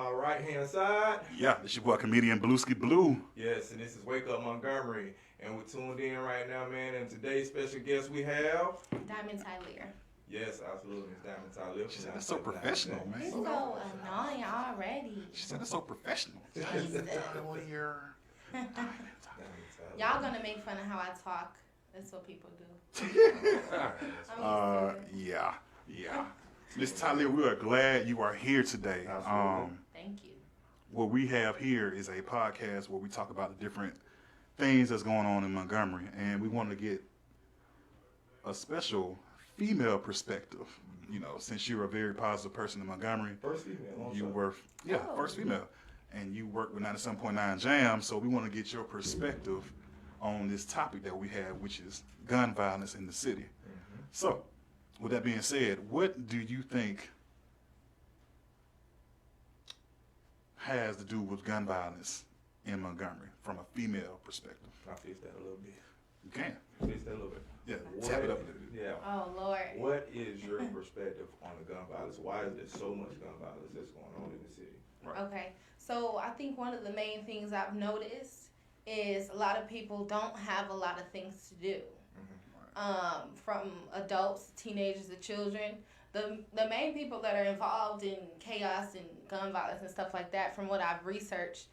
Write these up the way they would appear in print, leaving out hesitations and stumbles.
my right hand side. Yeah, this your boy comedian Blueski Blue. Yes, and this is Wake Up Montgomery. And we're tuned in right now, man. And today's special guest we have Diamond Tyleir. Yes, absolutely. It's Diamond Tyleir. She said that's so professional, man. He's so annoying already. She said that's so professional. Y'all gonna make fun of how I talk. That's what people do. Yeah. Miss Tyleir, we are glad you are here today. Thank you. What we have here is a podcast where we talk about the different things that's going on in Montgomery, and we wanted to get a special female perspective. You know, since you're a very positive person in Montgomery, First female. you were first female, and you work with 97.9 Jam. So we want to get your perspective on this topic that we have, which is gun violence in the city. Mm-hmm. So, with that being said, what do you think has to do with gun violence in Montgomery from a female perspective? I'll fix that a little bit. You can. Fix that a little bit. Yeah, tap it up a little bit. Yeah. Oh Lord. What is your perspective on the gun violence? Why is there so much gun violence that's going on in the city? Right. Okay. So I think one of the main things I've noticed is a lot of people don't have a lot of things to do. From adults, teenagers, to children. The main people that are involved in chaos and gun violence and stuff like that, from what I've researched,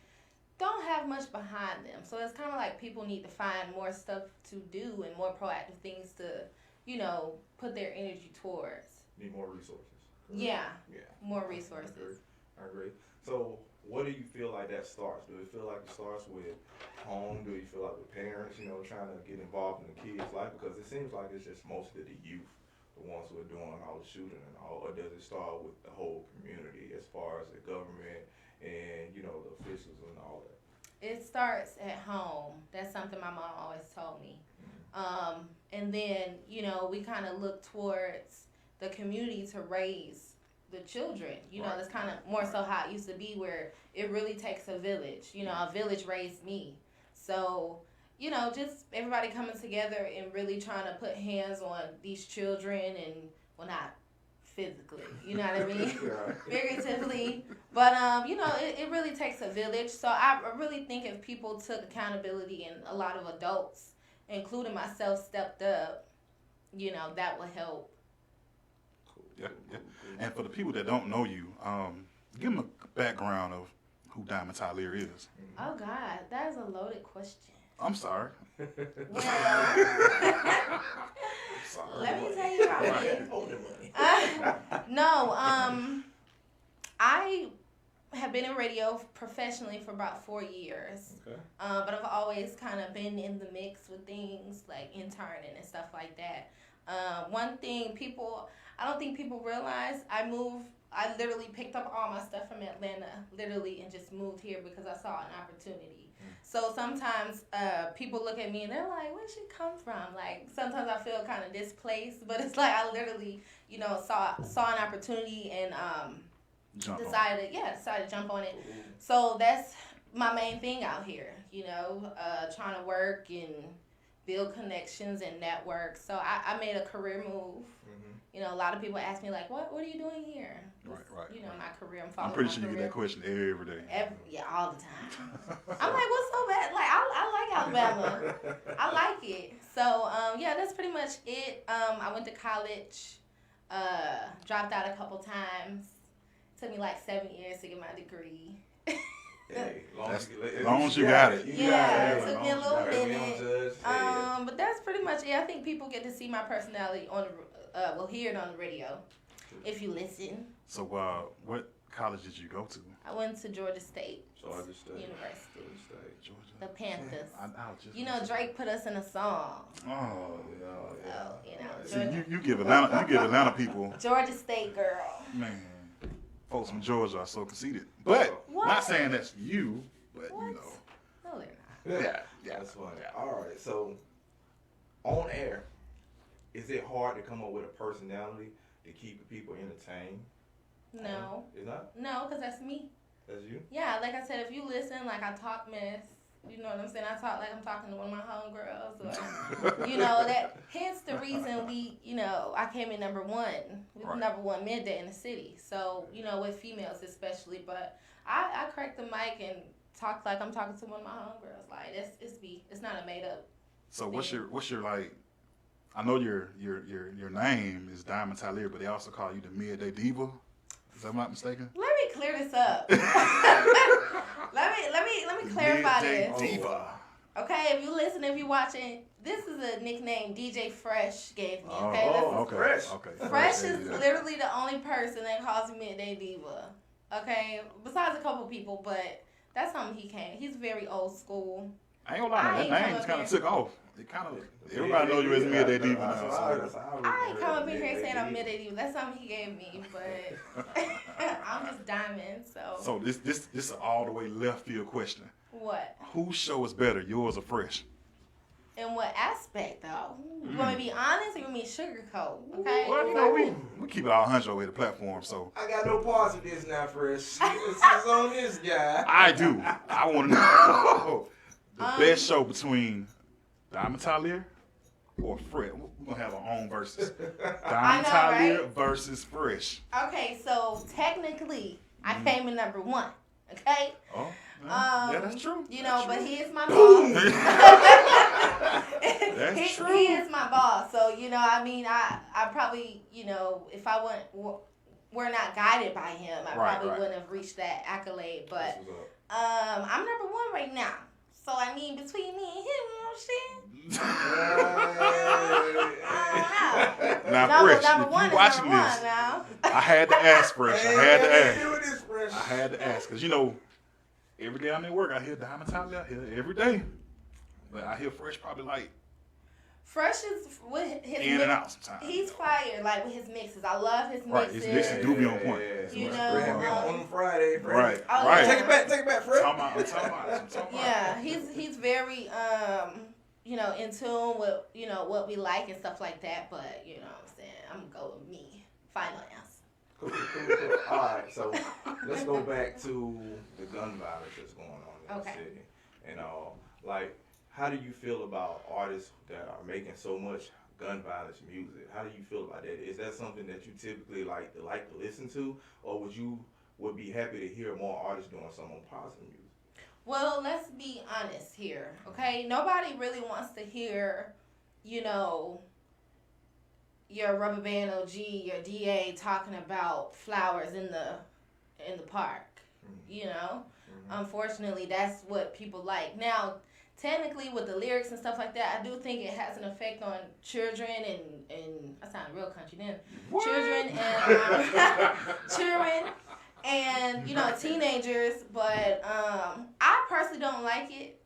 don't have much behind them. So it's kind of like people need to find more stuff to do and more proactive things to, put their energy towards. Need more resources. Correct? Yeah. Yeah. More resources. I agree. So, what do you feel like that starts? Do it feel like it starts with home? Do you feel like with parents, trying to get involved in the kids' life? Because it seems like it's just mostly the youth, the ones who are doing all the shooting and all. Or does it start with the whole community as far as the government and, the officials and all that? It starts at home. That's something my mom always told me. And then, we kind of look towards the community to raise the children. That's kind of more so how it used to be, where it really takes a village. A village raised me. So, just everybody coming together and really trying to put hands on these children and, well, not physically, you know what I mean? Figuratively. But, it really takes a village. So I really think if people took accountability and a lot of adults, including myself, stepped up, that would help. Yeah. And for the people that don't know you, give them a background of who Diamond Tyleir is. Oh, God, that is a loaded question. I'm sorry. Well, Sorry. let me tell you I have been in radio professionally for about 4 years. Okay. But I've always kind of been in the mix with things like interning and stuff like that. One thing I don't think people realize, I literally picked up all my stuff from Atlanta, and just moved here because I saw an opportunity. So sometimes people look at me and they're like, where'd she come from? Like, sometimes I feel kind of displaced, but it's like I literally, saw an opportunity and decided to jump on it. So that's my main thing out here, trying to work and build connections and network. So I made a career move. A lot of people ask me, like, what are you doing here? Right. My career. I'm following I'm pretty my sure you career. get that question every day. All the time. I'm like, what's so bad? Like, I like Alabama. I like it. So, that's pretty much it. I went to college, dropped out a couple times. Took me like 7 years to get my degree. Hey, as long as you got it. It took me a little minute. But that's pretty much it. I think people get to see my personality hear it on the radio, if you listen. So, what college did you go to? I went to Georgia State University. Georgia. The Panthers. Just Drake put us in a song. Oh, yeah. See, you give Atlanta people. Georgia State girl. Man, folks from Georgia are so conceited. But What? not saying that's you, but What? No, they're not. Yeah. That's funny. All right, so on air, is it hard to come up with a personality to keep the people entertained? No. It's not? No, because that's me. That's you? Yeah, like I said, if you listen, like I talk mess. You know what I'm saying? I talk like I'm talking to one of my homegirls. Or, that. Hence the reason I came in number one. We were number one midday in the city. So, with females especially. But I crack the mic and talk like I'm talking to one of my homegirls. Like it's not a made up. So what's your like? I know your name is Diamond Tyleir, but they also call you the Midday Diva. Is that I'm not mistaken? Let me clear this up. let me clarify Midday this. Diva. Okay, if you listen, if you watching, this is a nickname DJ Fresh gave me. Okay, Okay. Fresh. Okay. Fresh is literally the only person that calls me Midday Diva. Okay, besides a couple people, but that's something he came. He's very old school. I ain't gonna lie, that name just kind of took off. It kind of everybody know you as Midday Diva now. I ain't come up in here saying I'm Midday Diva. That's something he gave me, but I'm just Diamond. So this is all the way left field question. What? Whose show is better, yours or Fresh? In what aspect, though? You want me to be honest or you want me to sugarcoat? Okay. Well, you know, we keep it all 100 over the platform, so. I got no parts of this now, Fresh. This is on this guy. I do. I want to know the best show between Diamond Tyleir or Fresh. We're going to have our own versus. Diamond Tyleir right? versus Fresh. Okay, so technically, I came in number 1. Okay. Oh. Yeah, that's true. You know, that's but true. he is my boss. That's true. He is my boss. So, you know, I mean, I probably, you know, if I were not guided by him, I probably wouldn't have reached that accolade. But I'm number 1 right now. So, I mean, between me and him, you know shit. Now, Fresh, number if one you is watching number this, one now. I had to ask, Fresh. I had to ask. Do this, Fresh. I had to ask, because, you know, every day I'm at work, I hear Diamond Tyleir. I hear it every day. But I hear Fresh probably like Fresh is with his in and out sometimes. He's fire, like with his mixes. I love his mixes. Right, his mixes do be on point. You know, on Friday, Fresh. Right, Oh, right. yeah. Take it back, Fresh. I'm talking about. Yeah, he's very you know, in tune with, you know, what we like and stuff like that. But you know what I'm saying, I'm gonna go with me. Final answer. Cool. All right, so let's go back to the gun violence that's going on in the city. And like, how do you feel about artists that are making so much gun violence music? How do you feel about that? Is that something that you typically like to listen to, or would be happy to hear more artists doing some positive music? Well, let's be honest here, okay? Nobody really wants to hear, you know, your rubber band OG, your DA talking about flowers in the park. Mm-hmm. You know, Unfortunately, that's what people like. Now, technically, with the lyrics and stuff like that, I do think it has an effect on children and I sound real country then. What? Children and you know, teenagers. But I personally don't like it.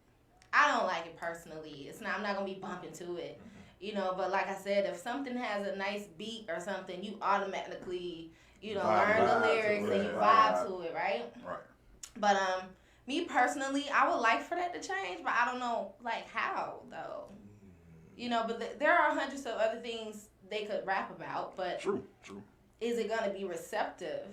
I don't like it personally. I'm not gonna be bumping to it. You know, but like I said, if something has a nice beat or something, you automatically, you know, learn the lyrics and you vibe to it, right? Right. But me personally, I would like for that to change, but I don't know like how though. You know, but there are hundreds of other things they could rap about, but true. Is it gonna be receptive?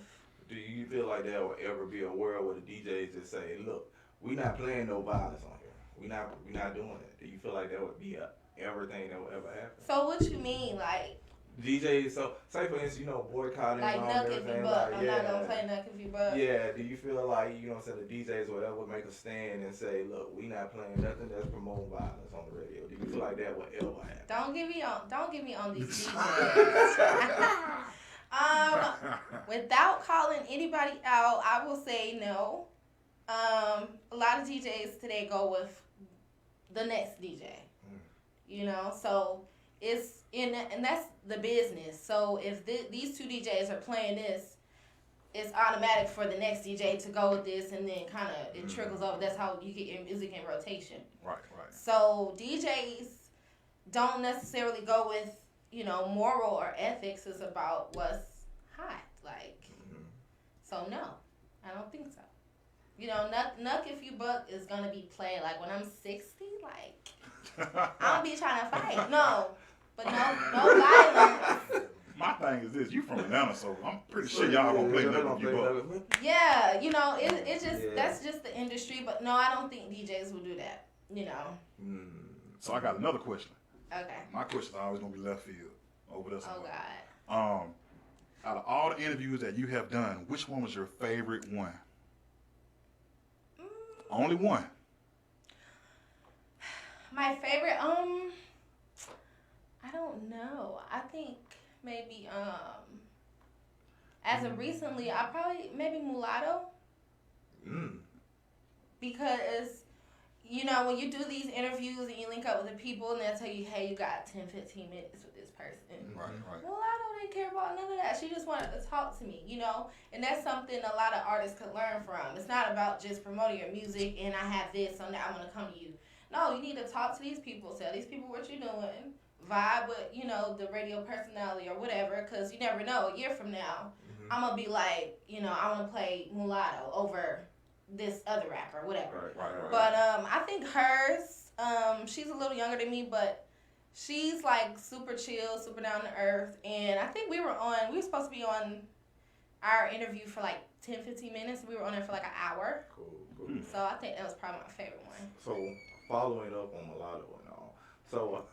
Do you feel like there will ever be a world where the DJs just say, "Look, we're not playing no violence on here. We're not doing it." Do you feel like that would be everything that would ever happen? So what you mean, like? DJs, so say for instance, you know, boycotting like and all Nuck everything. If You Buck. I'm not gonna play Nuck If You Buck. Yeah, do you feel like, you know what I'm saying, the DJs or whatever would make a stand and say, look, we not playing nothing that's promoting violence on the radio? Do you feel like that would ever happen? Don't get me on these DJs. Without calling anybody out, I will say no. A lot of DJs today go with the next DJ. You know, so it's and that's the business. So if these two DJs are playing this, it's automatic for the next DJ to go with this, and then kind of it trickles over. That's how you get your music in rotation. Right. So DJs don't necessarily go with, you know, moral or ethics. It's about what's hot. Like, so no, I don't think so. You know, Nuck If You Buck is gonna be played like when I'm 60, like I'll be trying to fight. No, but no violence. My thing is this: you from Atlanta, so I'm pretty sure y'all gonna play Nuck If You Buck. Yeah, you know, it's just that's just the industry. But no, I don't think DJs will do that. You know. So I got another question. Okay. My question is always gonna be left field over there. Oh God. Out of all the interviews that you have done, which one was your favorite one? Only one. My favorite, I don't know. I think maybe, as of recently, I probably, maybe Mulatto. Because, you know, when you do these interviews and you link up with the people and they'll tell you, hey, you got 10, 15 minutes with this person. Right. Mulatto didn't care about none of that. She just wanted to talk to me, you know? And that's something a lot of artists could learn from. It's not about just promoting your music and I have this, so now I'm going to come to you. No, you need to talk to these people, tell these people what you're doing, vibe with, you know, the radio personality or whatever, because you never know, a year from now, I'm going to be like, you know, I want to play Mulatto over this other rapper, whatever. Right. But I think hers, she's a little younger than me, but she's like super chill, super down to earth. And I think we were supposed to be on our interview for like 10, 15 minutes. We were on it for like an hour. Cool. So I think that was probably my favorite one. So following up on Mulatto and all. So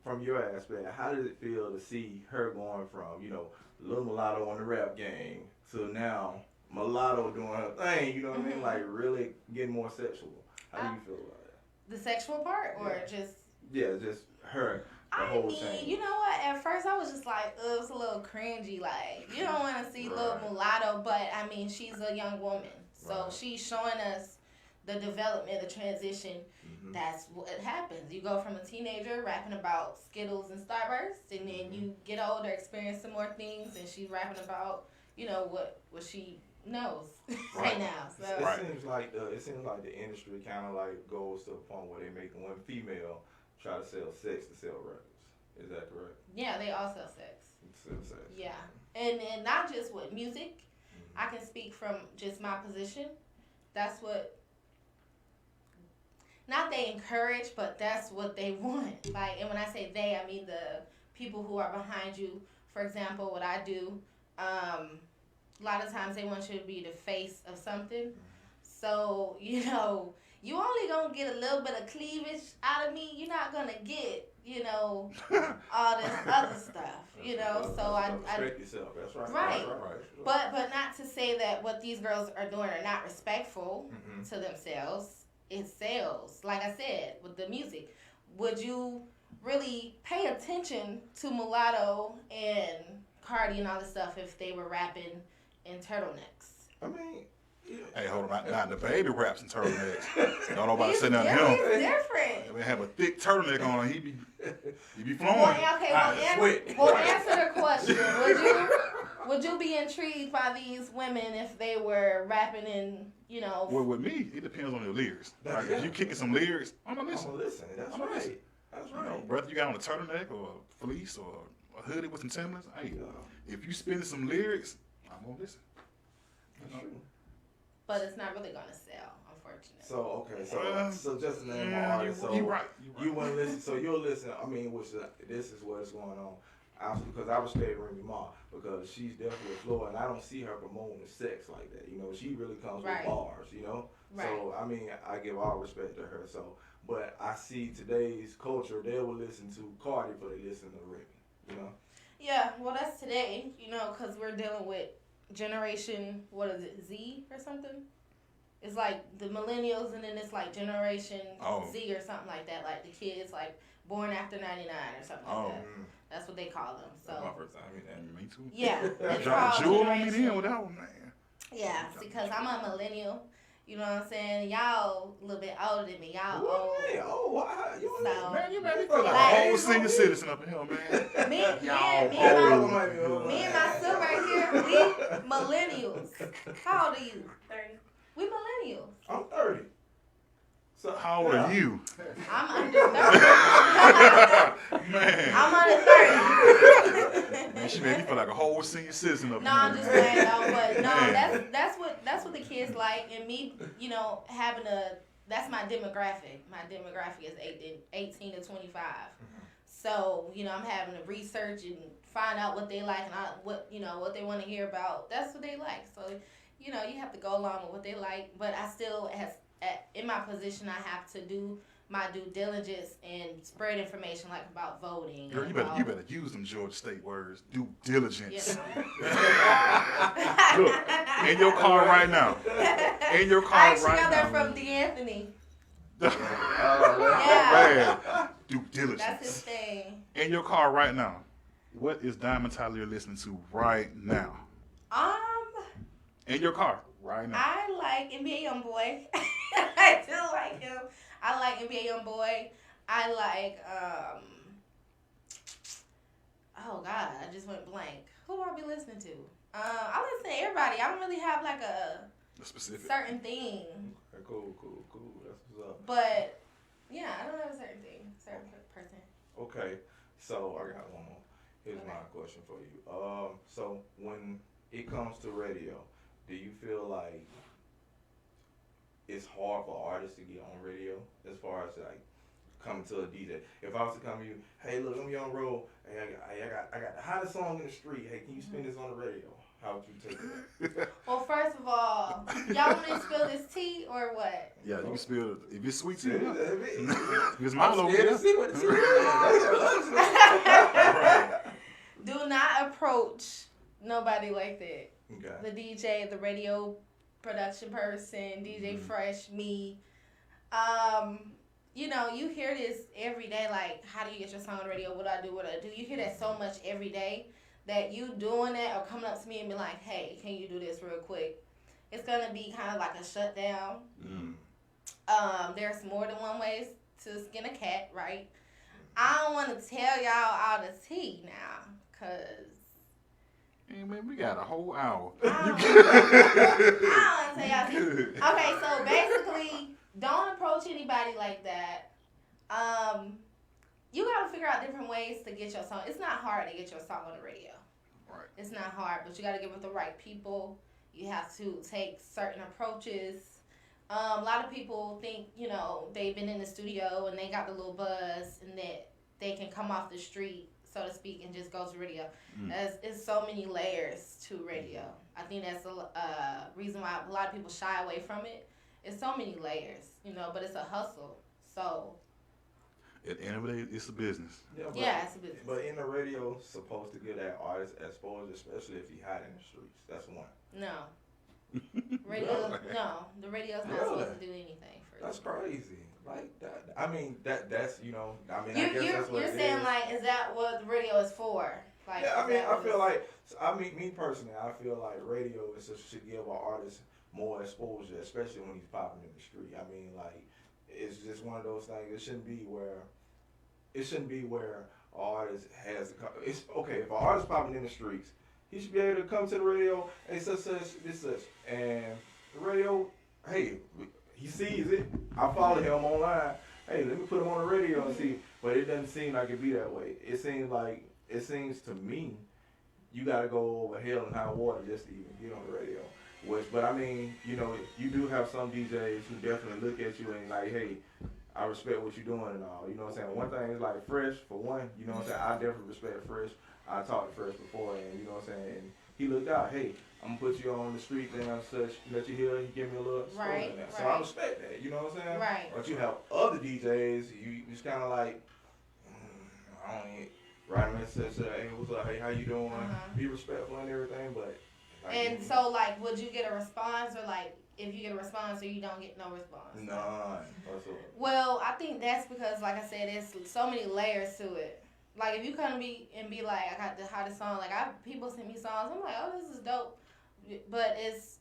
from your aspect, how did it feel to see her going from, you know, Little Mulatto on the rap game to now Mulatto doing her thing, you know what I mean? Like really getting more sexual. How do you feel about that? The sexual part or just... Yeah, just her, the whole thing. You know what? At first I was just like, it was a little cringy. Like, you don't want to see Little Mulatto, but I mean, she's a young woman. So she's showing us the development, the transition. That's what happens. You go from a teenager rapping about Skittles and Starburst, and then you get older, experience some more things, and she's rapping about, you know, what she knows right now. So it seems like the industry kind of like goes to a point where they make one female try to sell sex to sell records. Is that correct? Yeah, they all sell sex. Sell sex. Yeah, and not just with music. I can speak from just my position. That's what. Not they encourage, but that's what they want. Like, and when I say they, I mean the people who are behind you. For example, what I do, a lot of times they want you to be the face of something. So, you know, you only gonna get a little bit of cleavage out of me. You're not gonna get, you know, all this other stuff. You know, so I respect yourself. That's right. Right. Right. But not to say that what these girls are doing are not respectful to themselves. It sells. Like I said, with the music. Would you really pay attention to Mulatto and Cardi and all this stuff if they were rapping in turtleneeks? I mean, hey, hold on. Not the baby raps and turtlenecks. Don't nobody sit down to him. He's different. They have a thick turtleneck on. He be flowing. Well, answer the question. Would you be intrigued by these women if they were rapping in, you know? Well, with me, it depends on your lyrics. Like, if you kicking some lyrics, I'm gonna listen. That's gonna right. listen. That's You right. know, whether you got on a turtleneck or a fleece or a hoodie with some Timberlands, hey, if you spinning some lyrics, I'm gonna listen. You know? But it's not really gonna sell, unfortunately. So so just to name my artist. So you're right. You want to listen. So you'll listen. I mean, this is what's going on. Because I would stay with Remy Ma because she's definitely a floor, and I don't see her promoting sex like that. You know, she really comes with bars. You know, so I mean, I give all respect to her. So, but I see today's culture; they will listen to Cardi, but they listen to Remy. You know. Yeah, well, that's today. You know, because we're dealing with generation. What is it, Z or something? It's like the millennials, and then it's like generation Z or something like that. Like the kids, like born after '99 or something like that. That's what they call them. So that's my first time hearing that. Me too. Yeah. Drop a jewel on me then with that one, man. Yeah, because I'm a millennial. You know what I'm saying? Y'all a little bit older than me. Y'all old. Oh, wow. Man, you made me feel like a whole senior citizen up in here, man. Me and my son right here, we millennials. How old are you? 30. We millennials. I'm 30. So how old are you? I'm under 30. Man. I'm under 30. Man, she made me feel like a whole senior citizen up No, here. I'm just saying, but that's what the kids like, and me, you know, that's my demographic. My demographic is 18 to 25. So, you know, I'm having to research and find out what they like and what they want to hear about. That's what they like. So, you know, you have to go along with what they like, but I still in my position, I have to do my due diligence and spread information like about voting. Girl, you better use them Georgia State words. Due diligence. Yeah. Look, in your car right now. In your car I actually right got that now. from D'Anthony. Man, due diligence. That's his thing. In your car right now, what is Diamond Tyleir listening to right now? In your car right now. I like NBA YoungBoy. I do like him. I like NBA YoungBoy. I like oh God, I just went blank. Who do I be listening to? I listen to everybody. I don't really have like a specific certain thing. Okay, cool. That's what's up. But yeah, I don't have a certain thing, certain person. Okay, so I got one more. Here's Okay. my question for you. So when it comes to radio, do you feel like it's hard for artists to get on radio as far as like coming to a DJ? If I was to come to you, hey, look, I'm on road. Hey, I got the hottest song in the street. Hey, can you spin this on the radio? How would you take that? Well, first of all, y'all want me to spill this tea or what? Yeah, you can spill it. If it's sweet tea, I'm it's mine over scared here. to see what the tea is. Do not approach nobody like that. Okay. The DJ, the radio production person, DJ Fresh, me. You know, you hear this every day, like, how do you get your song on the radio? What do I do? You hear that so much every day that you doing that or coming up to me and be like, hey, can you do this real quick? It's going to be kind of like a shutdown. There's more than one way to skin a cat, right? I don't want to tell y'all all the tea now, because... Hey, man, we got a whole hour. I don't want to tell y'all tea. Okay, so basically... Don't approach anybody like that. You got to figure out different ways to get your song. It's not hard to get your song on the radio. Right. It's not hard, but you got to get with the right people. You have to take certain approaches. A lot of people think, you know, they've been in the studio and they got the little buzz and that they can come off the street, so to speak, and just go to radio. It's so many layers to radio. I think that's the reason why a lot of people shy away from it. It's so many layers, you know, but it's a hustle. So at the end of the day, it's a business. Yeah, it's a business. But in the radio, supposed to give that artist exposure, especially if he hot in the streets. That's one. No. Radio, no. The radio's not supposed to do anything for you. That's crazy. Like that. I mean, that's you know. I mean, I guess that's what you're it saying is. like, is that what the radio is for? Like, Yeah, I mean, I feel like. I mean, me personally, I feel like radio should give an artist more exposure, especially when he's popping in the street. I mean, like, it's just one of those things. It shouldn't be where an artist has. It's okay if an artist popping in the streets, he should be able to come to the radio and such, and the radio. Hey, he sees it. I follow him online. Hey, let me put him on the radio and see. But it doesn't seem like it be that way. It seems to me, you got to go over hell and high water just to even get on the radio. But I mean, you know, you do have some DJs who definitely look at you and like, hey, I respect what you're doing and all. You know what I'm saying? One thing is like Fresh, for one, you know what I'm saying? I definitely respect Fresh. I talked to Fresh before and you know what I'm saying? And he looked out, hey, I'm gonna put you on the street and such, let you hear, he give me a little Right, in that. So right. I respect that, you know what I'm saying? Right. But you have other DJs, you just kinda like, I don't even write a message, hey, what's up, hey, how you doing? Be respectful and everything, but like, and so, like, would you get a response, or like, if you get a response or you don't get no response? None. Well, I think that's because, like I said, there's so many layers to it. Like, if you come to me and be like, I got the hottest song, like, people send me songs, I'm like, oh, this is dope. But it's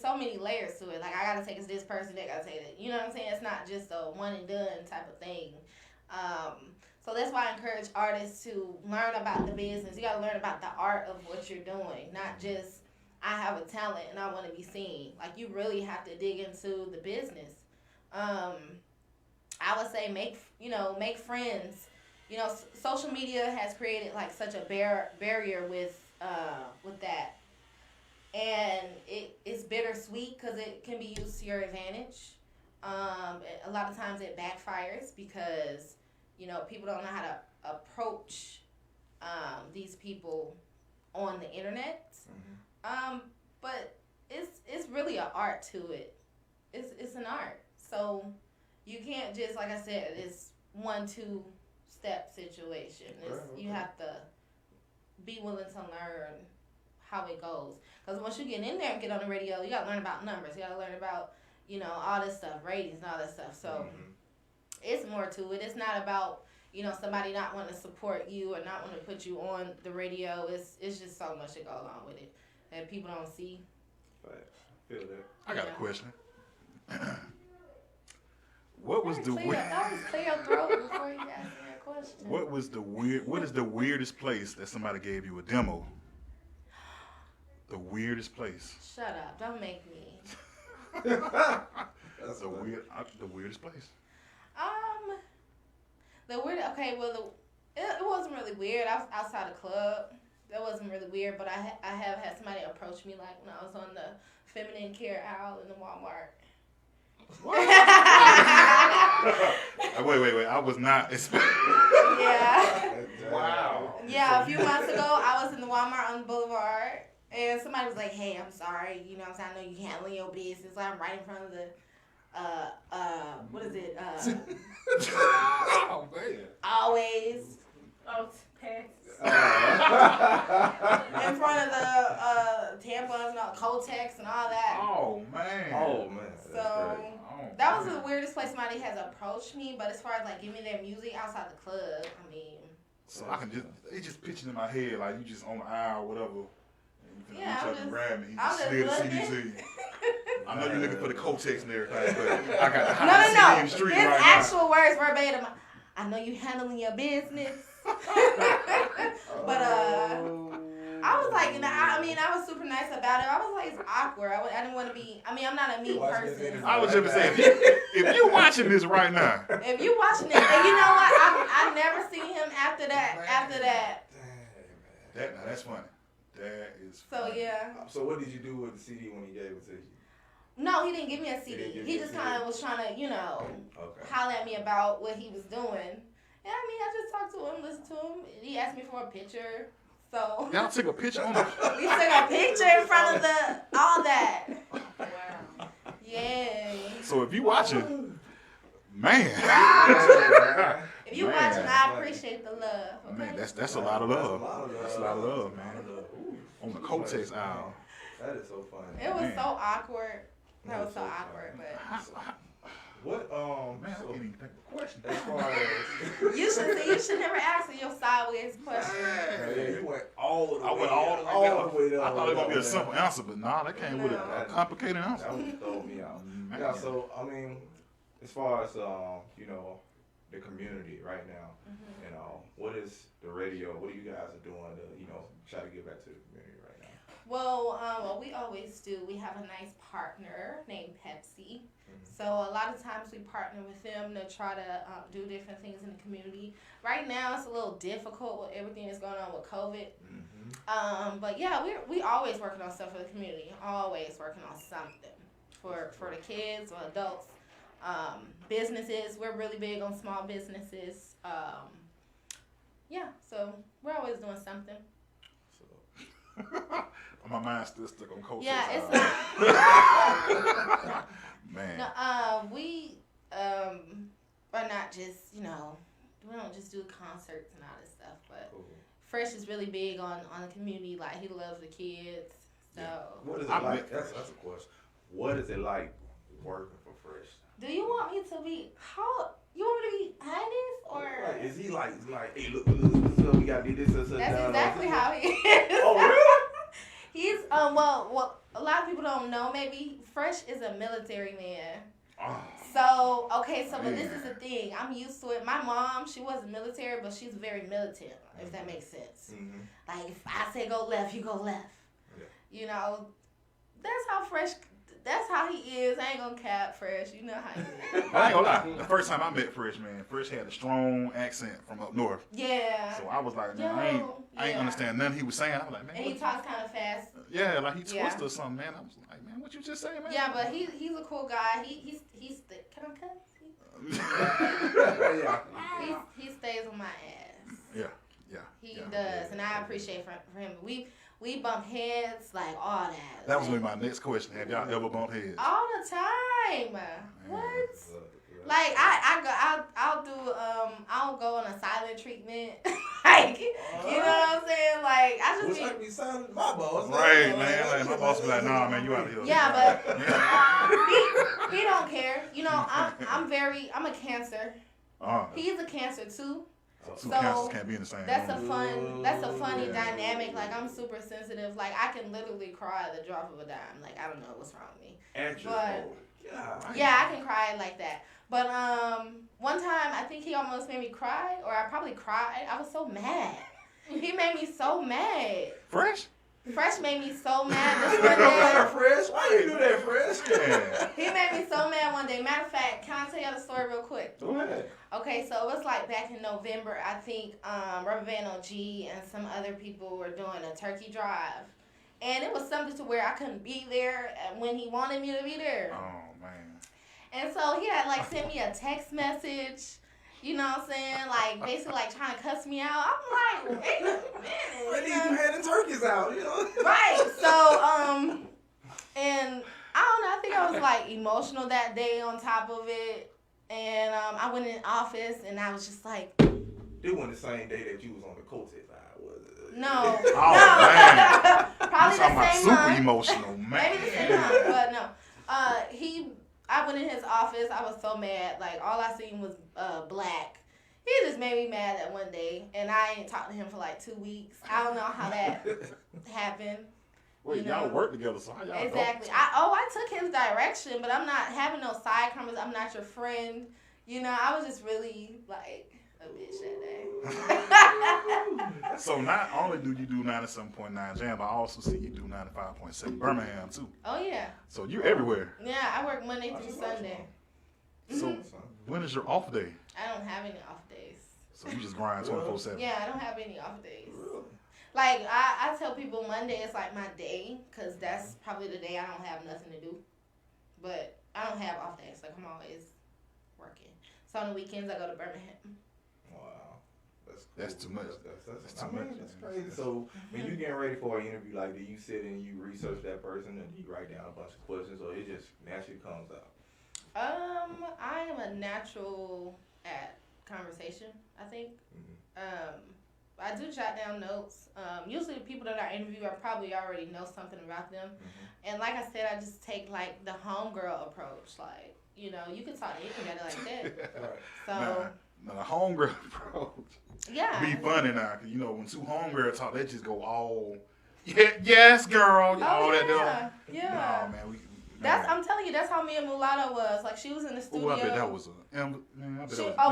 so many layers to it. Like, I gotta take it to this person, they gotta take it. You know what I'm saying? It's not just a one and done type of thing. So that's why I encourage artists to learn about the business. You gotta learn about the art of what you're doing, not just, I have a talent and I want to be seen. Like, you really have to dig into the business. I would say make friends. You know, social media has created like such a barrier with that, and it's bittersweet because it can be used to your advantage. A lot of times it backfires because, you know, people don't know how to approach these people on the internet. But it's really an art to it. It's an art. So you can't just, like I said, it's 1-2 step situation. You have to be willing to learn how it goes. Because once you get in there and get on the radio, you got to learn about numbers. You got to learn about, you know, all this stuff, ratings and all that stuff. So it's more to it. It's not about, you know, somebody not wanting to support you or not wanting to put you on the radio. It's just so much that go along with it that people don't see. Right. Feel that. I got a question. What was the clear your throat before you ask me a question. What is the weirdest place that somebody gave you a demo? The weirdest place. Shut up! Don't make me. That's the weirdest place. The weird. Okay, well, it wasn't really weird. I was outside the club. That wasn't really weird, but I have had somebody approach me like when I was on the feminine care aisle in the Walmart. Wait. I was not expecting. Yeah. Wow. Yeah, a few months ago, I was in the Walmart on the boulevard, and somebody was like, "Hey, I'm sorry. You know what I'm saying? I know you handling your business. I'm right in front of the, what is it? Oh, man. Always. Oh, in front of the tampons and all, Kotex and all that. Oh, man. So that was the weirdest place somebody has approached me. But as far as like give me their music outside the club, I mean. So I can just picture in my head like you just on the aisle or whatever. And you can reach up and grab me. He just slid the CD to you. I know you're looking for the Kotex and everything, but I got the hot CD in the street His right actual words verbatim. I know you handling your business. But I was like, you know, I mean, I was super nice about it. I was like, it's awkward. I didn't want to be. I mean, I'm not a mean person. I was just saying, if you're watching this right now, if you're watching it, and you know what, I never seen him after that. That's funny. That is. So funny. yeah. So what did you do with the CD when he gave it to you? No, he didn't give me a CD. He just kind of was trying to, you know, holler at me about what he was doing. And I mean, I just talked to him, listened to him. He asked me for a picture. So y'all took a picture on the. We took a picture in front of all that. Wow. Yeah. So if you watching, man. If you watching, I appreciate the love. Okay? Man, that's a lot of love. That's a lot of love, man. On the Kotex aisle. That is so funny. It was so awkward. That was so awkward, but. What man, I can't even think of a question. As far as you should never ask your sideways question. Yeah, you went all the way. I went all the way down. I thought it was gonna be a simple simple answer, but nah, that came with a complicated answer. That would throw me out. Yeah, so I mean, as far as you know, the community right now, you know, what is the radio? What are you guys are doing to, you know, try to get back to the community right now? Well, what we always do, we have a nice partner named Pepsi. So a lot of times we partner with them to try to do different things in the community. Right now it's a little difficult with everything that's going on with COVID. But yeah, we always working on stuff for the community. Always working on something for the kids or adults. Businesses, we're really big on small businesses. Yeah, so we're always doing something. My mind's still stuck on Kotex. Yeah, it's man. No, we are not just, you know, we don't just do concerts and all this stuff, but Fresh is really big on the community. Like, he loves the kids. So what is it like? That's a question. What is it like working for Fresh? Do you want me to be you want me to be honest or like, is he like hey look we gotta do this and that's exactly how he is. Oh really? He's well a lot of people don't know, maybe Fresh is a military man. Oh, so but this is the thing. I'm used to it. My mom, she wasn't military, but she's very militant, if that makes sense. Like if I say go left, you go left. Yeah. You know, that's how he is. I ain't gonna cap Fresh. You know how he is. I ain't gonna lie. The first time I met Fresh, man, Fresh had a strong accent from up north. Yeah. So I was like, man, I ain't understand nothing he was saying. I was like, man. And he talks kind of fast. Yeah, like he twisted or something, man. I was like, man, what you just say, man? Yeah, but he's a cool guy. He's can I cuss? Yeah. He stays on my ass. Yeah. He does, and I appreciate for him. We bump heads like all that. That was gonna be my next question. Have y'all ever bumped heads? All the time. Man. What? Like I'll go on a silent treatment. Like, you know what I'm saying? Like, I just Wish I could be silent to my boss. Right, man. Like, my boss be like, nah, man, you out of here. Yeah, but he don't care. You know, I'm a Cancer. He's a Cancer too. Two cancers can't be in the same That's room. that's a funny dynamic. Like, I'm super sensitive. Like, I can literally cry at the drop of a dime. Like, I don't know what's wrong with me. Yeah, I can cry like that. But one time I think he almost made me cry, or I probably cried. I was so mad. He made me so mad. Fresh made me so mad this one day. Fresh? Why you do that, Fresh? Yeah. He made me so mad one day. Matter of fact, can I tell you the story real quick? Go ahead. Okay, so it was like back in November. I think Rubber Band OG and some other people were doing a turkey drive. And it was something to where I couldn't be there when he wanted me to be there. Oh, man. And so he had like sent me a text message. You know what I'm saying? Like, basically, like, trying to cuss me out. I'm like, wait a minute. When these you had the turkeys out, you know? Right. So, and I don't know. I think I was, like, emotional that day on top of it. And I went in the office, and I was just like. It wasn't the same day that you was on the Colts side, was it? No. Oh, man. Probably the same month. Super emotional, man. Maybe the same month, but no. I went in his office. I was so mad. Like, all I seen was black. He just made me mad that one day, and I ain't talked to him for like 2 weeks. I don't know how that happened. Wait, y'all work together, so how y'all Exactly. I took his direction, but I'm not having no side comments. I'm not your friend. You know, I was just really like a bitch that day. So not only do you do 97.9 Jam, but I also see you do 95.7 Birmingham too. Oh yeah. So you're everywhere. Yeah, I work Monday through Sunday. So when is your off day? I don't have any off days. So you just grind 24/7. Yeah, I don't have any off days. Like, I tell people Monday is like my day, because that's probably the day I don't have nothing to do. But I don't have off days. Like, I'm always working. So on the weekends, I go to Birmingham. Wow. That's too much. That's too much. That's crazy. So when you getting ready for an interview, like, do you sit and you research that person and you write down a bunch of questions, or it just naturally comes out? I am a natural at conversation, I think. I do jot down notes. Usually the people that I interview, I probably already know something about them. And like I said, I just take like the homegirl approach. Like, you know, you can talk to anybody like that. So now the homegirl approach. Yeah. Be funny now, 'cause you know when two homegirls talk, they just go all yes, girl, all that. Yeah. No, man, I'm telling you, that's how me and Mulatto was. Like, she was in the studio. Oh, I bet that was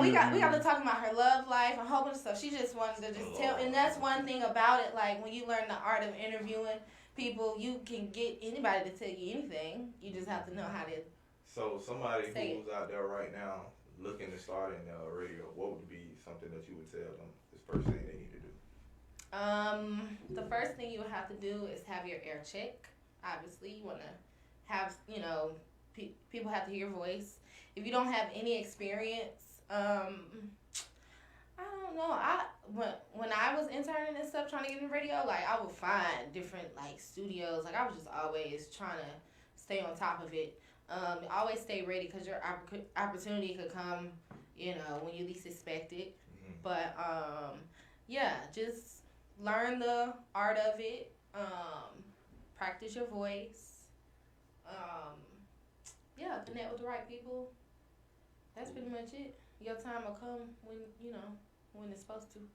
we got to talk about her love life, a whole bunch of stuff. She just wanted to just tell, and that's one thing about it. Like, when you learn the art of interviewing people, you can get anybody to tell you anything. You just have to know how to. So somebody who's out there right now looking to start in radio, what would be something that you would tell them this first thing they need to do? The first thing you would have to do is have your air check. Obviously, you want to have, you know, people have to hear your voice. If you don't have any experience, I don't know. When I was interning and stuff, trying to get in radio, like, I would find different like studios. Like, I was just always trying to stay on top of it. Always stay ready, because your opportunity could come, you know, when you least expect it. But yeah, just learn the art of it. Practice your voice. Yeah, connect with the right people. That's pretty much it. Your time will come when, you know, when it's supposed to.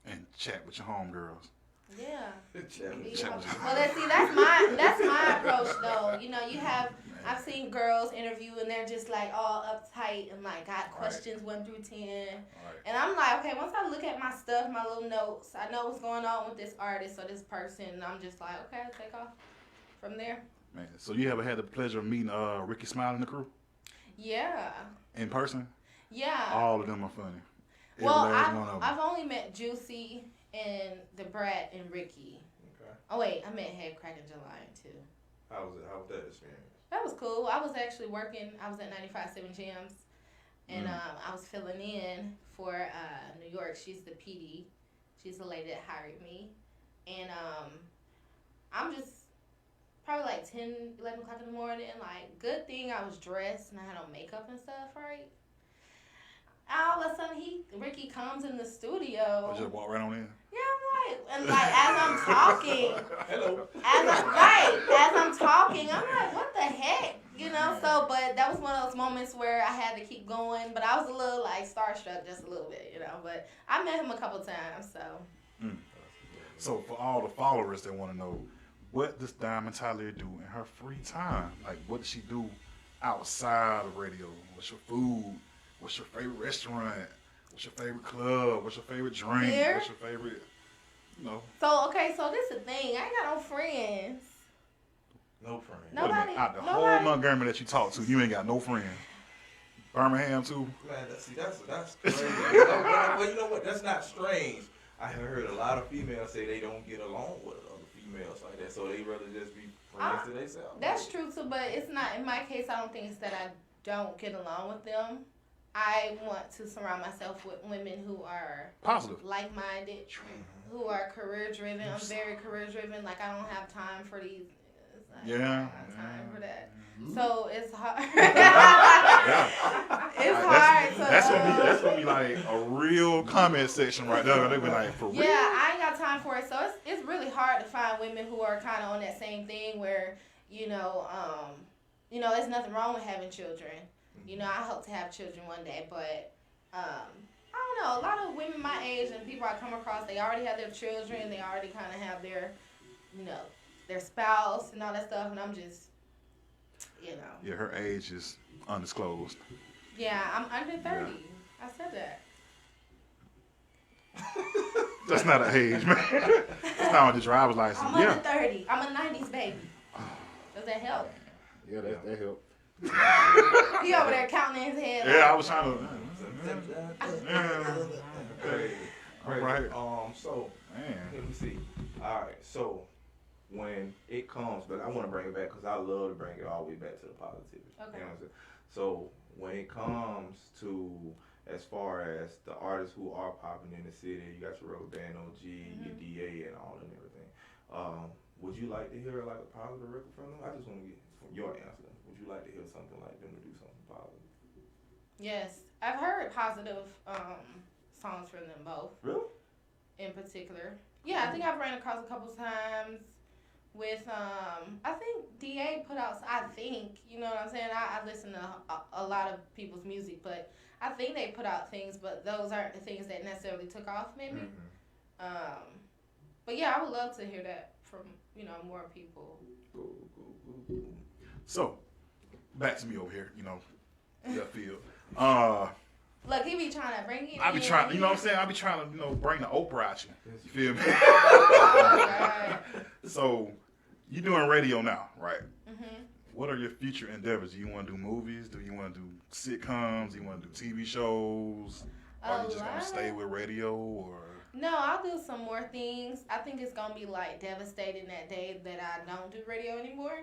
And chat with your homegirls. Yeah. Well, that's my approach though. You know, I've seen girls interview and they're just like all uptight and like got questions 1 through 10. And I'm like, okay, once I look at my stuff, my little notes, I know what's going on with this artist or this person, and I'm just like, okay, I'll take off from there. Man, so you ever had the pleasure of meeting Ricky Smile and the crew? Yeah. In person? Yeah. All of them are funny. Well, I've only met Juicy and the Brat and Ricky. Okay. Oh wait, I met Head Crack and July too. How was it? How was that experience? That was cool. I was actually working. I was at 95.7 Jams, and I was filling in for New York. She's the PD. She's the lady that hired me, and I'm just probably like 10, 11 o'clock in the morning. Like, good thing I was dressed and I had on makeup and stuff, right? All of a sudden, Ricky comes in the studio. Or just walk right on in. Yeah, I'm like, and like as I'm talking, Hello. as I'm talking, I'm like, what the heck, you know? So, but that was one of those moments where I had to keep going, but I was a little like starstruck, just a little bit, you know. But I met him a couple times, so. So for all the followers that want to know, what does Diamond Tyleir do in her free time? Like, what does she do outside of radio? What's your food? What's your favorite restaurant? What's your favorite club? What's your favorite drink? Here? What's your favorite, you know? So okay, so this is the thing. I ain't got no friends. No friends. No. Wait a minute, out the whole Montgomery that you talk to, you ain't got no friends. Birmingham too? Man, that's crazy. Well, you know what? That's not strange. I have heard a lot of females say they don't get along with other females like that, so they rather just be friends to themselves. That's true too, but it's not in my case. I don't think it's that I don't get along with them. I want to surround myself with women who are Positive. like-minded, who are career-driven. I'm very career-driven. Like, I don't have time for these. I don't have time for that. So it's hard. It's hard. That's gonna be like a real comment section right there. They be like, for real. Yeah, I ain't got time for it. So it's really hard to find women who are kind of on that same thing where there's nothing wrong with having children. You know, I hope to have children one day, but I don't know. A lot of women my age and people I come across, they already have their children. They already kind of have their, their spouse and all that stuff, and I'm just. Yeah, her age is undisclosed. Yeah, I'm under 30. Yeah. I said that. That's not an age, man. That's not on the driver's license. I'm under 30. I'm a 90s baby. Does that help? Yeah, that helped. He over there counting his head. Yeah, I was trying to. Great. All right. So, let me see. All right, so. When it comes, but I want to bring it back because I love to bring it all the way back to the positivity. Okay. You know what I'm saying? So when it comes to as far as the artists who are popping in the city, you got your Rodan OG, your DA, and all and everything. Would you like to hear like a positive record from them? I just want to get from your answer. Would you like to hear something like them to do something positive? Yes, I've heard positive songs from them both. Really? In particular, yeah, I think I've ran across a couple times. With I think DA put out. I think you know what I'm saying. I listen to a lot of people's music, but I think they put out things, but those aren't the things that necessarily took off, maybe. But yeah, I would love to hear that from more people. So, back to me over here. Left field. Look, he be trying to bring it. I be trying. You know what I'm saying? I be trying to bring the Oprah at you. You feel me? Oh, So, you're doing radio now, right? Mm-hmm. What are your future endeavors? Do you want to do movies? Do you want to do sitcoms? Do you want to do TV shows? Are you just going to stay with radio? Or No, I'll do some more things. I think it's going to be like devastating that day that I don't do radio anymore.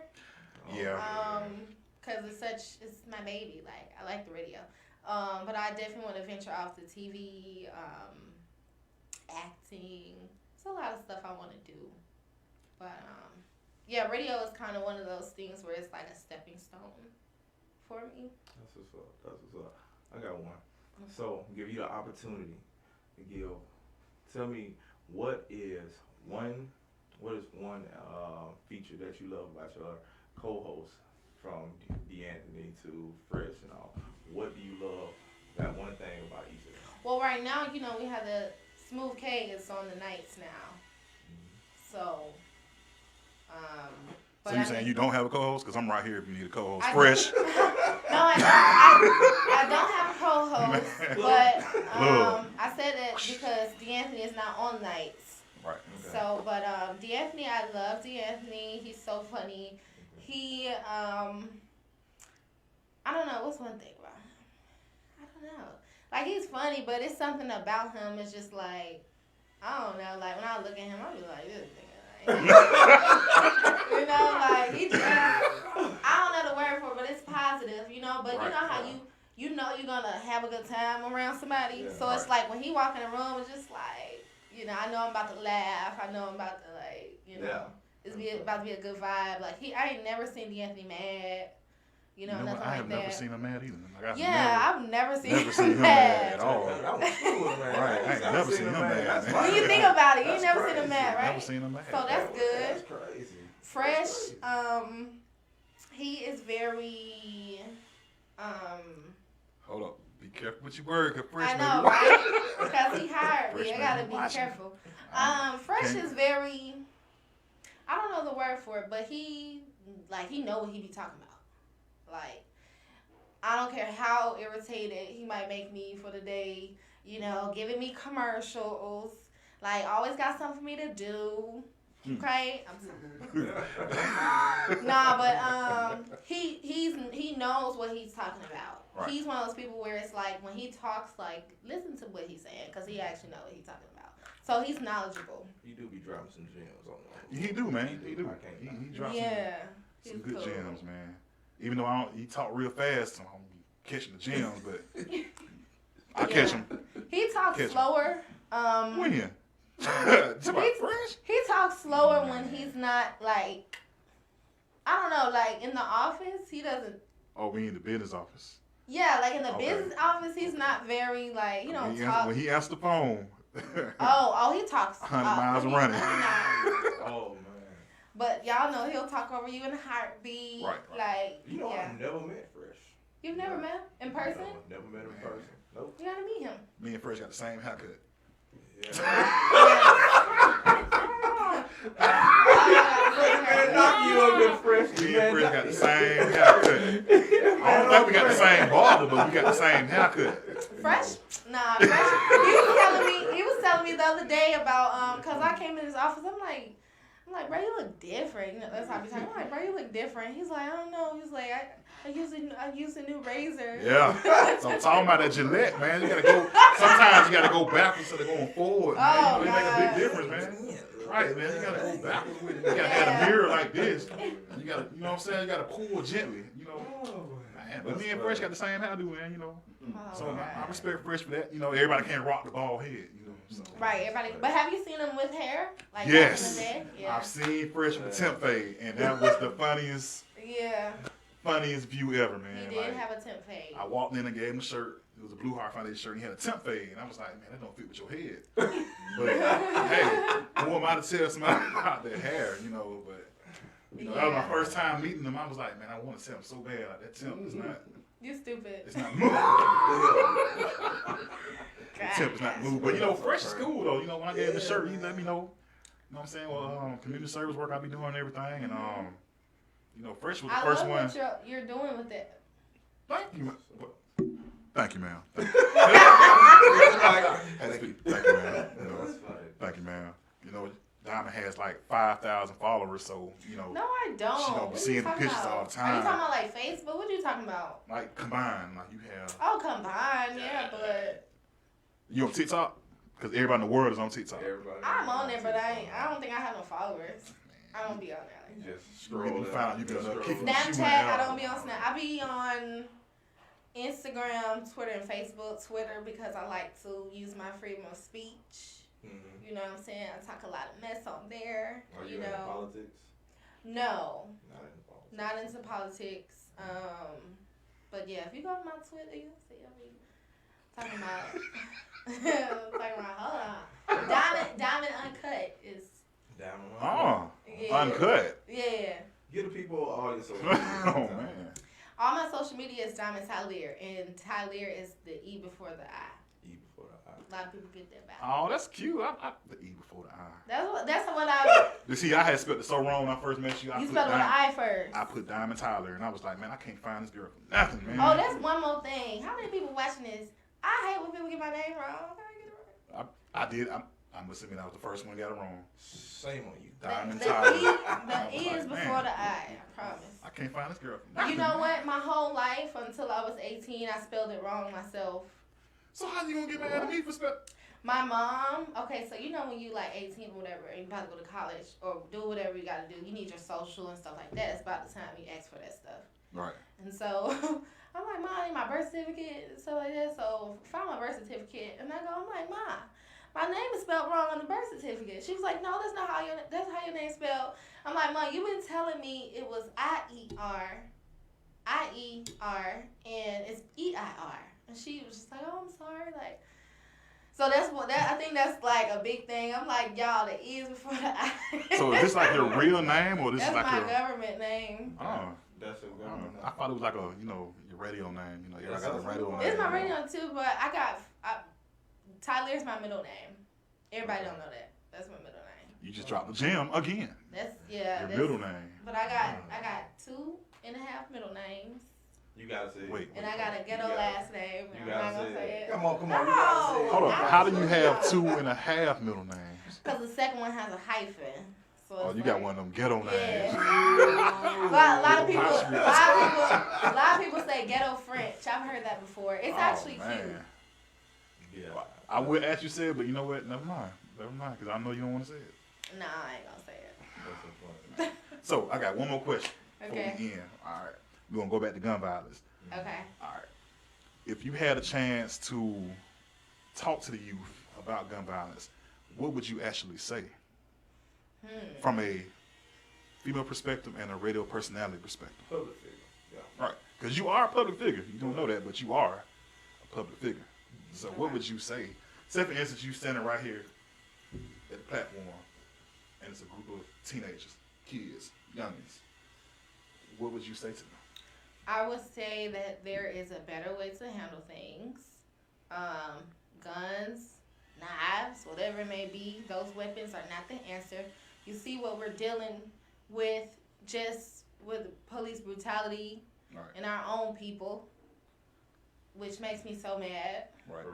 Yeah. Because it's my baby. Like, I like the radio. But I definitely want to venture off to TV, acting. It's a lot of stuff I want to do. But, yeah, radio is kind of one of those things where it's like a stepping stone for me. That's what's up. I got one. So, give you the opportunity to tell me what is one feature that you love about your co-host from D'Anthony to Fresh and all. What do you love? That one thing about each of them. Well, right now, we have the Smooth K is on the nights now. So, so you're saying you don't have a co-host? Because I'm right here if you need a co-host. Fresh. No, I don't have a co-host, but I said that because D'Anthony is not on nights. Right. Okay. So, but D'Anthony, I love D'Anthony. He's so funny. He, I don't know. What's one thing about him? I don't know. Like, he's funny, but it's something about him. It's just like, I don't know. Like, when I look at him, I be like, this nigga. Like, he just, I don't know the word for it, but it's positive, But right, you know how you know you're going to have a good time around somebody. Yeah, so it's like when he walk in the room, it's just like, I know I'm about to laugh. I know I'm about to, like, Yeah. It's about to be a good vibe. Like, I ain't never seen D'Anthony mad. You know, nothing what? I like have that. never seen him mad either. Like, I've never seen him mad at all. I went to school with him, man. Right, I ain't never seen him mad. When you think about it, you That's never seen crazy. him mad, right? Never seen him mad. So that's good. That's crazy. Fresh, he is very, Hold up. Be careful with your word, cause Fresh I know, may be- right? Because he hired me. Fresh I may gotta be be watching. careful. Fresh is very, I don't know the word for it, but he know what he be talking about. Like, I don't care how irritated he might make me for the day, you know, giving me commercials. Like, always got something for me to do. Okay? Nah, but he knows what he's talking about. Right. He's one of those people where it's like, when he talks, like, listen to what he's saying, because he actually knows what he's talking about. So he's knowledgeable. You do be dropping some gems on that. He do, man. He do. I can't He drops some he's good cool. gems, man. Even though he talk real fast, so I'm catching the gems, but I catch him. He talks slower. When? Fresh? He talks slower when he's not, like, I don't know, like, in the office, he doesn't. Oh, we in the business office. Yeah, like, in the business office, he's not very, like, you know, When he answers the phone. he talks 100 miles running. Oh, man. But y'all know he'll talk over you in a heartbeat. Right. Like, You know, I've never met Fresh. You've never met him in person? Never met him in person. Nope. You gotta meet him. Me and Fresh got the same haircut. Yeah. You up there, Fresh? Me and Fresh got the same haircut. I don't think we got the same barber, but we got the same haircut. Fresh? Nah, Fresh. He was telling me the other day about cause I came in his office. I'm like, bro, you look different. You know, that's how we talk. I'm like, bro, you look different. He's like, I don't know. He's like, I use a new razor. Yeah. So I'm talking about that Gillette, man. You gotta go. Sometimes you gotta go backwards instead of going forward. Man. Oh, You know, it make a God. big difference, man. Right, man. You gotta go backwards with it. You gotta have a mirror like this. You gotta, you know what I'm saying? You gotta pull gently. You know. Man, but me and Fresh got the same hairdo, man. You know. So I respect Fresh for that. You know, everybody can't rock the bald head. You know. So. Right, everybody. But have you seen him with hair? Like Yes. back in the day? Yeah. I've seen Fresh with the temp fade, and that was the funniest view ever, man. He did have a temp fade. I walked in and gave him a shirt. It was a Blue Heart Foundation shirt. He had a temp fade, and I was like, man, that don't fit with your head. But hey, who am I to tell somebody about their hair, you know? But you know, that was my first time meeting him. I was like, man, I want to tell him so bad. Like that temp is not. You stupid. It's not moved. The temp is not moved. But you know, Fresh is cool though. You know, when I gave him the shirt, he let me know. You know what I'm saying? Well, community service work I be doing and everything, and you know, Fresh was the first one. I love what you're doing with it. Thank you. Thank you, ma'am. Thank you, ma'am. You know, thank you, ma'am. You know, Diamond has like 5,000 followers, so you know. No, I don't. She don't be seeing the pictures all the time. Are you talking about like Facebook? What are you talking about? Like combined, like you have. Oh, combined, yeah, but. You on TikTok? Because everybody in the world is on TikTok. I'm on there, but I don't think I have no followers. I don't be on there. You just You scroll. found you can keep Snapchat, I don't be on Snap. I be on Instagram, Twitter, and Facebook. Twitter because I like to use my freedom of speech. Mm-hmm. You know what I'm saying? I talk a lot of mess on there. Are you know. into politics? No. Not into politics. Not into politics. But yeah, if you go to my Twitter, you'll see. I mean, talking about hold on. Diamond Uncut is. Diamond. Uncut. Yeah. Get the people all your social Oh man. All my social media is Diamond Tyleir, and Tyleir is the E before the I. E before the I. A lot of people get that back. Oh, that's cute. The E before the I. That's what I. You see, I had spelled it so wrong when I first met you. You spelled it with an I first. I put Diamond Tyleir, and I was like, man, I can't find this girl for nothing, man. Oh, that's one more thing. How many people watching this? I hate when people get my name wrong. I did. I'm assuming I was the first one that got it wrong. Shame on you. Diamond The Tyleir. E is before the I promise. I can't find this girl for nothing. You know what? My whole life until I was 18, I spelled it wrong myself. So how you gonna get mad at me for spell? My mom, okay, so you know when you like 18 or whatever, and you about to go to college or do whatever you got to do, you need your social and stuff like that. It's about the time you ask for that stuff. Right. And so I'm like, Mom, I need my birth certificate and stuff like that. So I found my birth certificate, and I'm like, Mom, my name is spelled wrong on the birth certificate. She was like, no, that's how your name's spelled. I'm like, Mom, you've been telling me it was I-E-R, IER and it's EIR. And she was just like, oh, I'm sorry. Like, so that's what I think that's like a big thing. I'm like, y'all, the E is before the I. So is this like your real name or this that's is like my your government name. Oh. That's your government name. I thought it was like a, your radio name. You got the radio name. It's my radio too, but Tyleir is my middle name. Everybody don't know that. That's my middle name. You just dropped the gem again. That's your middle name. But I got 2.5 middle names. You gotta say. Wait. And I got a ghetto last name. You I'm not gotta gonna say it. Come on. No, You gotta say it. Hold on. How do you have 2.5 middle names? Because the second one has a hyphen. So Oh, you got one of them ghetto names. Yeah. A lot of people say ghetto French. I've heard that before. It's actually cute. Yeah. Well, I would ask you to say it, but you know what? Never mind, because I know you don't want to say it. Nah, I ain't gonna say it. That's So I got one more question Okay. before we end. All right, we're gonna go back to gun violence. Okay. All right, if you had a chance to talk to the youth about gun violence, what would you actually say? From a female perspective and a radio personality perspective. Public figure. Yeah. Right, because you are a public figure. You don't know that, but you are a public figure. So what would you say? Say, for instance, you standing right here at the platform, and it's a group of teenagers, kids, youngins. What would you say to them? I would say that there is a better way to handle things. Guns, knives, whatever it may be, those weapons are not the answer. You see what we're dealing with just with police brutality in our own people, which makes me so mad. Right.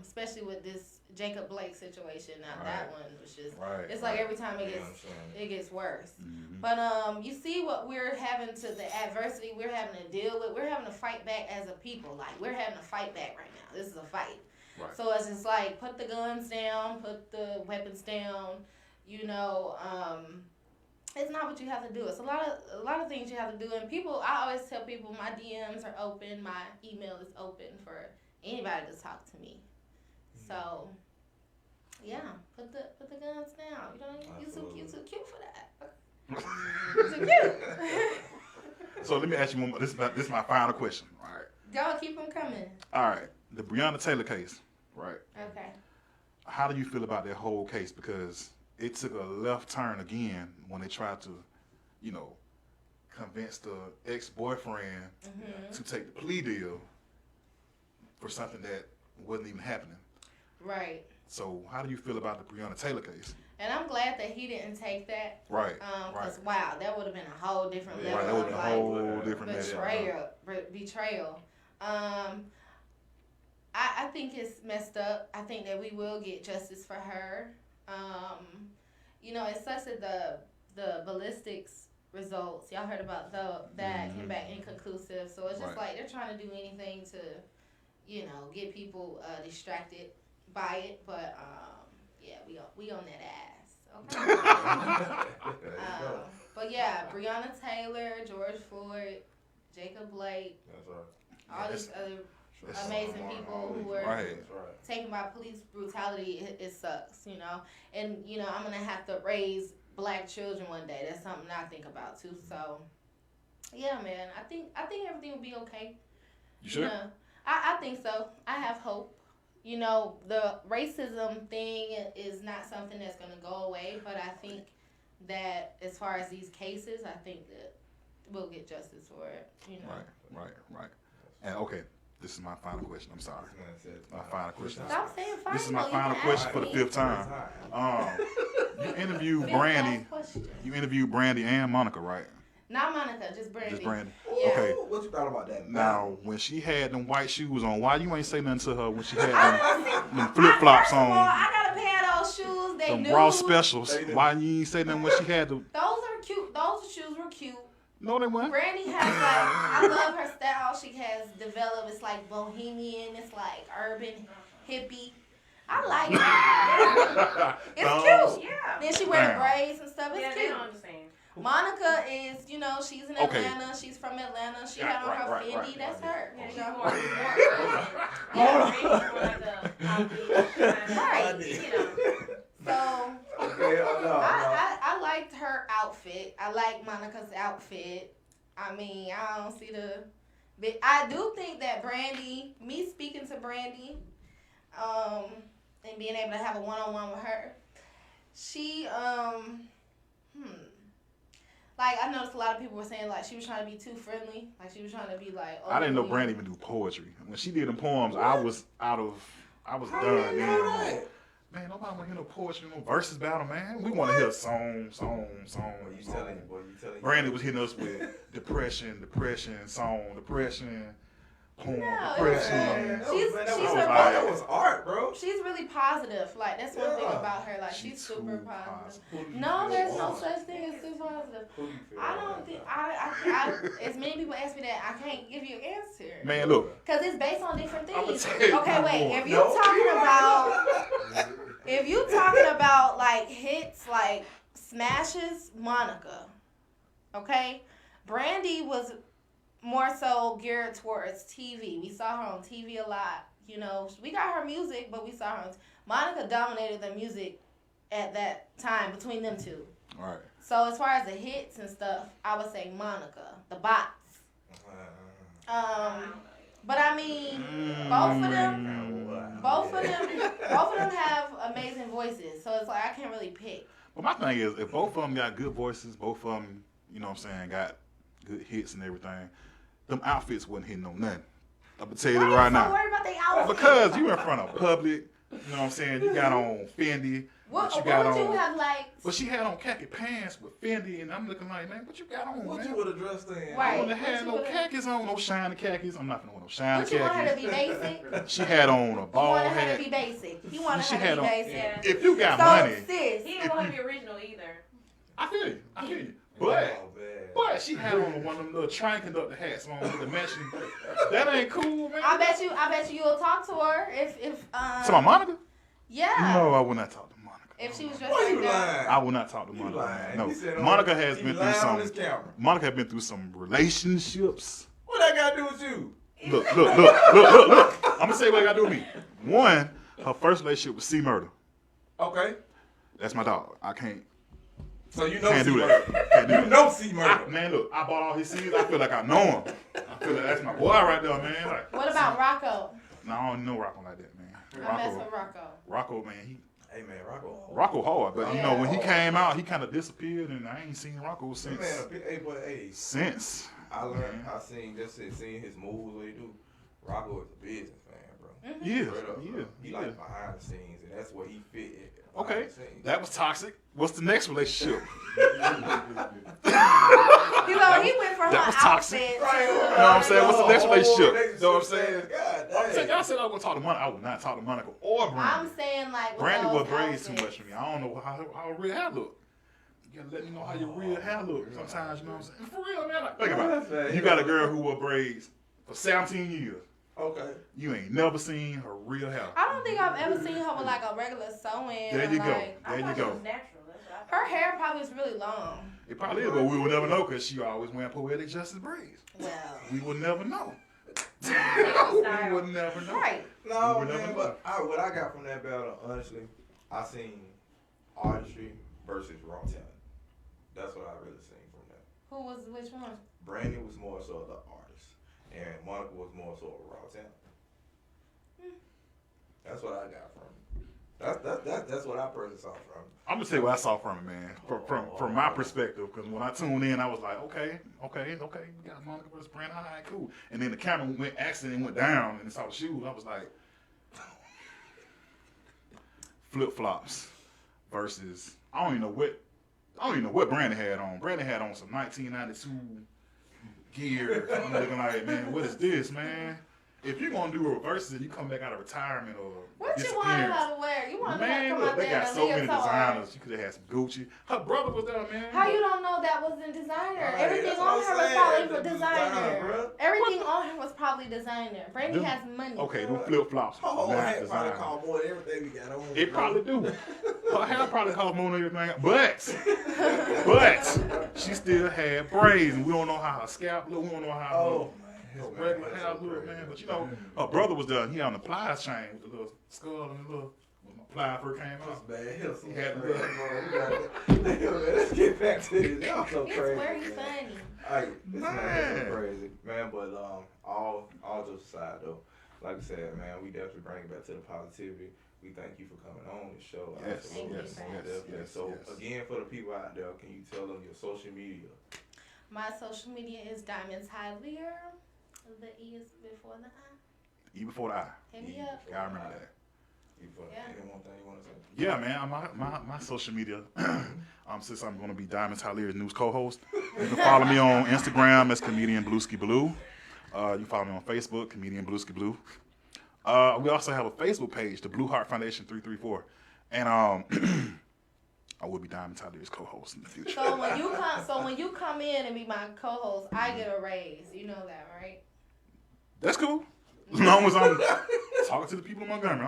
Especially with this Jacob Blake situation. Now that one was just, it's like every time it gets worse. Mm-hmm. But you see what we're having to, the adversity we're having to deal with. We're having to fight back as a people. Like, we're having to fight back right now. This is a fight. Right. So it's just like, put the guns down, put the weapons down. It's not what you have to do. It's a lot of things you have to do. And people, I always tell people, my DMs are open, my email is open for anybody to talk to me. So, yeah, put the guns down. You're too cute for that. You're too cute. So let me ask you one more. This is my final question. All right. Y'all keep them coming. All right. The Breonna Taylor case. Right. Okay. How do you feel about that whole case? Because it took a left turn again when they tried to, convince the ex-boyfriend to take the plea deal for something that wasn't even happening. Right. So how do you feel about the Breonna Taylor case? And I'm glad that he didn't take that. Right. Because, wow, that would have been a whole different level. Right, that would have been a whole different betrayal. I think it's messed up. I think that we will get justice for her. It sucks that the ballistics results, y'all heard about that came back inconclusive. So it's just like they're trying to do anything to, get people distracted by it. But we on that ass. Okay. But yeah, Breonna Taylor, George Floyd, Jacob Blake, That's right. all these other amazing people who were taken by police brutality. It sucks, And I'm gonna have to raise black children one day. That's something I think about too. So, yeah, man, I think everything will be okay. You sure? I think so. I have hope. The racism thing is not something that's gonna go away, but I think that as far as these cases, I think that we'll get justice for it. Right. And okay. This is my final question. I'm sorry. My final question. Stop saying final. This is my final question for the 5th time. You interviewed Brandy and Monica, right? Not Monica, just Brandy. Just Brandy. Yeah. Okay. What you thought about that? Now, when she had them white shoes on, why you ain't say nothing to her when she had them flip flops on? I got a pair of those shoes. They them new. raw specials. Why you ain't say nothing when she had them? Those are cute. Those shoes were cute. No, they weren't. Brandy has I love her style. She has developed. It's like bohemian. It's like urban, hippie. I like it. It's cute. Yeah. Then she wears braids and stuff. It's Yeah, cute. they don't understand. Monica is, she's in Atlanta. She's from Atlanta. She had on her Fendi. That's her. Yeah, she's Right. So I liked her outfit. I like Monica's outfit. I I mean, I don't see the. But I do think that Brandy, me speaking to Brandy, and being able to have a one-on-one with her, she, like, I noticed a lot of people were saying, like, she was trying to be too friendly. Like, she was trying to be, like, I didn't know Brandy even do poetry. When she did them poems, I was done. Man. Man, nobody want to hear no poetry, no verses battle, man. We want to hear song. You telling Brandy was hitting us with depression, song, poem, No, depression. That was art, bro. She's really positive. Like, that's one thing about her. Like, she's super positive. No, there's no such thing as too positive. I don't think, as many people ask me that, I can't give you an answer. Man, look. Because it's based on different things. Okay, wait. If you talking about, like, hits, like, smashes, Monica. Okay? Brandy was more so geared towards TV. We saw her on TV a lot. You know, we got her music, but we saw her. Monica dominated the music at that time between them two. All right. So as far as the hits and stuff, I would say Monica, the bots. But I mean, both of them have amazing voices. So it's like I can't really pick. But my thing is, if both of them got good voices, both of them, you know what I'm saying, got good hits and everything, them outfits wasn't hitting on nothing. I'm going to tell you that right now. Why are you so worried about their outfits? Because you in front of public, you know what I'm saying, you got on Fendi. What would you have liked? But she had on khaki pants with Fendi, and I'm looking like, man, what you got on, What man? you would have dressed in? Right. I wouldn't have had no khakis on, no shiny khakis. I'm not going to wear no shiny Would you want her to khakis. be basic? She had on a ball You wanted her hat. to be basic. You wanted She her had to be on- basic. Yeah. If you got So, money, sis, He didn't want to be original either. I feel you. Oh, But man. But she had on one of them little train conductor hats on with the matching. That ain't cool, man. I bet you will talk to her if So my Monica? yeah. No, I would not talk to Monica. If she was dressed Why like you that. lying? I will not talk to You Monica. lying. No, He said, Monica has he been through lying on some. his camera. Monica has been through some relationships. What that got to do with you? Look. I'm gonna say what I got to do with me. One, her first relationship was C Murder. Okay. That's my dog. I can't. So you know Can't C do Murder. that. Can't do You that. know C Murder. Man, look, I bought all his CDs. I feel like I know him. I feel like that's my boy right there, man. Like, What about Rocco? no, I don't know Rocco like that, man. I mess with Rocco. Rocco, man, Hey man, Rocco hard, but you know Yeah. when he came out, he kind of disappeared, and I ain't seen Rocco since. Hey, Since. I learned, seeing his moves, what he do. Rocco is a business man, bro. Yeah, Straight up, bro. He yeah. like behind the scenes, and that's where he fit in. Okay, the scenes. that was toxic. What's the next relationship? You know, he went from that her was toxic. outfit Right, to You know what I'm saying? What's the next relationship? relationship, You know what I'm saying? God I'm saying, dang. y'all said I would talk to Monica. I would not talk to Monica or Brandy. I'm saying like with Brandy those was braids too outfits. much for me. I don't know how her real hair look. You gotta let me know how your real hair look. Sometimes, you know what I'm saying? And for real, man. Like, think about it. You got a girl who wore braids for 17 years. Okay. You ain't never seen her real hair. I don't think I've ever seen her with like a regular sewing. There or, you go. like, I There you thought go. It was natural. That's what I her thought. hair probably is really long. It probably is, but we will never know because she always wearing poetic justice braids. Well, We will never know. we Style. will never know. right. No, We will never man, know. but what I got from that battle, honestly, I seen artistry versus raw talent. That's what I really seen from that. Who was which one? Brandy was more so the artist, and Monica was more so a raw talent. That's what I got from it. That's what I personally saw from it. I'm gonna tell you what I saw from it, man. From my perspective, because when I tuned in, I was like, okay, we got Monica versus Brandy, all right, cool. And then the camera accidentally went down, and it saw the shoes. I was like, flip flops versus I don't even know what Brandy had on. Brandy had on some 1992 gear. I'm looking like, man, what is this, man? If you're gonna do reverses and you come back out of retirement or What you wanted disappearance, her to wear? You wanted her to man, come look, out they there got in a so many leotard. designers. You could have had some Gucci. Her brother was there, man. How you don't know that wasn't designer? Right, Everything that's on what her I'm was saying. probably That's for designer, designer. bruh. Everything on her was probably designer. Brandy Them- has money. Okay, them flip flops. Her whole hat probably design. cost more than everything we got on. It probably do. Her hair probably cost more than everything, but she still had braids, and we don't know how her scalp look. We don't know how Oh, her man. regular hair look, man. But you know, her brother was there. He had on the plies chain with the little skull and the little when the plies first came out. That's bad. He had Let's get back to this. Y'all so It's crazy. very man. funny. Hey, this man is so crazy, man. But all jokes aside though, like I said, man, we definitely bring it back to the positivity. We thank you for coming on the show. Yes, Absolutely. yes, Definitely. yes, So yes. again, for the people out there, can you tell them your social media? My social media is Diamond Tyleir. The E is before the I. E before the I. Hit me up. I remember that. Yeah. Any one thing you want to say? Yeah, man. My social media. Since I'm going to be Diamond Tyleir's news co-host, you can follow me on Instagram as comedian Blueski Blue. You can follow me on Facebook, comedian Blueski Blue. We also have a Facebook page, the Blue Heart Foundation 334, and I will be Diamond Tyleir's co-host in the future. So when you come in and be my co-host, I get a raise. You know that, right? That's cool. As long as I'm talking to the people in Montgomery,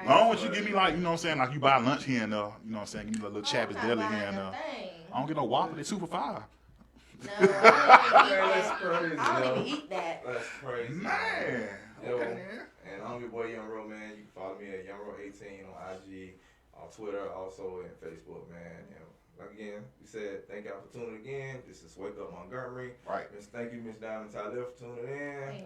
I don't want you to give me like, you know what I'm saying, like you buy lunch here and you know what I'm saying, give me a little Chappie's Deli here and I don't get no Whopper, they 2 for $5. No, I That's crazy. don't even eat that. That's crazy, Man. Yo, Okay, man. and I'm your boy Young Ro, man. You can follow me at YoungRo18 on IG, on Twitter, also and Facebook, man. And again, we said thank y'all for tuning again. This is Wake Up Montgomery. Right. Thank you, Miss Diamond Tyleir, for tuning in. Thank you.